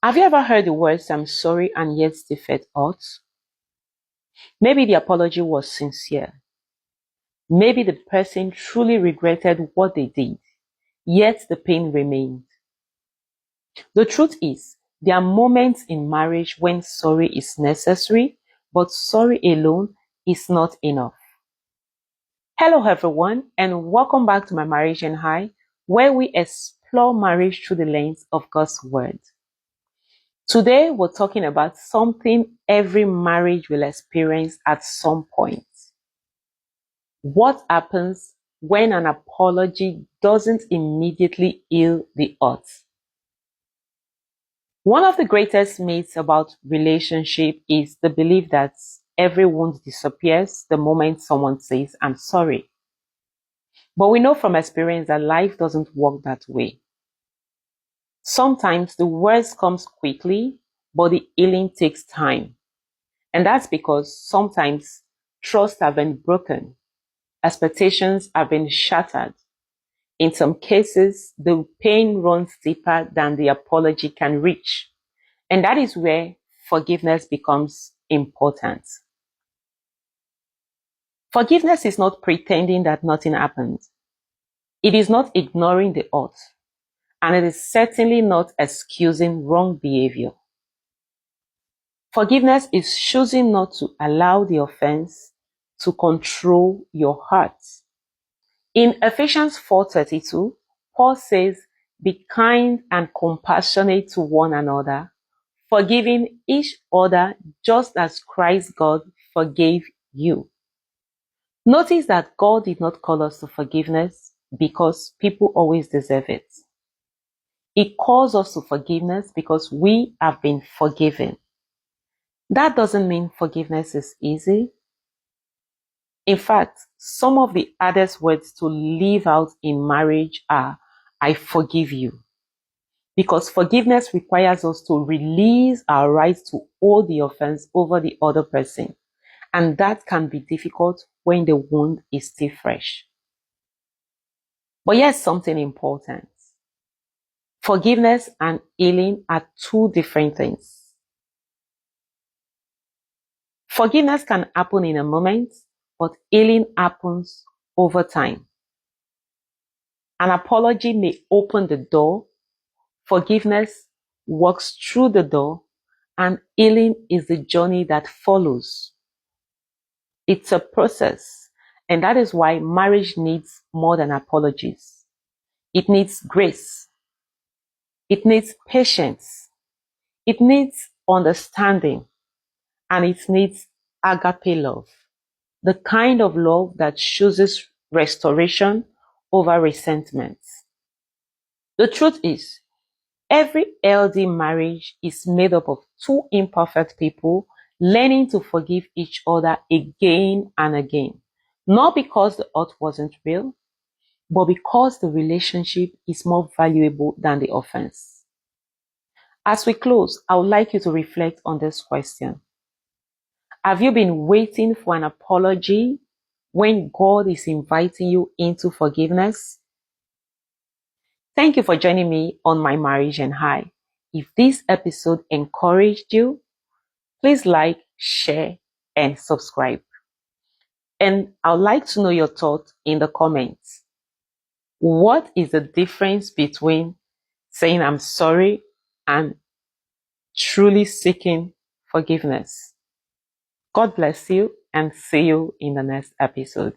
Have you ever heard the words, "I'm sorry," and yet they felt hurt? Maybe the apology was sincere. Maybe the person truly regretted what they did, yet the pain remained. The truth is, there are moments in marriage when sorry is necessary, but sorry alone is not enough. Hello everyone, and welcome back to my Marriage and High, where we explore marriage through the lens of God's Word. Today, we're talking about something every marriage will experience at some point. What happens when an apology doesn't immediately heal the hurt? One of the greatest myths about relationship is the belief that every wound disappears the moment someone says, "I'm sorry." But we know from experience that life doesn't work that way. Sometimes the words comes quickly, but the healing takes time. And that's because sometimes trust have been broken, expectations have been shattered. In some cases, the pain runs deeper than the apology can reach. And that is where forgiveness becomes important. Forgiveness is not pretending that nothing happened. It is not ignoring the hurt. And it is certainly not excusing wrong behavior. Forgiveness is choosing not to allow the offense to control your heart. In Ephesians 4:32, Paul says, "Be kind and compassionate to one another, forgiving each other just as Christ God forgave you." Notice that God did not call us to forgiveness because people always deserve it. He calls us to forgiveness because we have been forgiven. That doesn't mean forgiveness is easy. In fact, some of the hardest words to live out in marriage are, "I forgive you." Because forgiveness requires us to release our right to hold the offense over the other person. And that can be difficult when the wound is still fresh. But here's something important. Forgiveness and healing are two different things. Forgiveness can happen in a moment, but healing happens over time. An apology may open the door, forgiveness walks through the door, and healing is the journey that follows. It's a process, and that is why marriage needs more than apologies. It needs grace. It needs patience. It needs understanding. And it needs agape love. The kind of love that chooses restoration over resentment. The truth is, every healthy marriage is made up of two imperfect people learning to forgive each other again and again. Not because the hurt wasn't real, but because the relationship is more valuable than the offense. As we close, I would like you to reflect on this question. Have you been waiting for an apology when God is inviting you into forgiveness? Thank you for joining me on my Marriage and High. If this episode encouraged you, please like, share, and subscribe. And I'd like to know your thoughts in the comments. What is the difference between saying "I'm sorry" and truly seeking forgiveness? God bless you and see you in the next episode.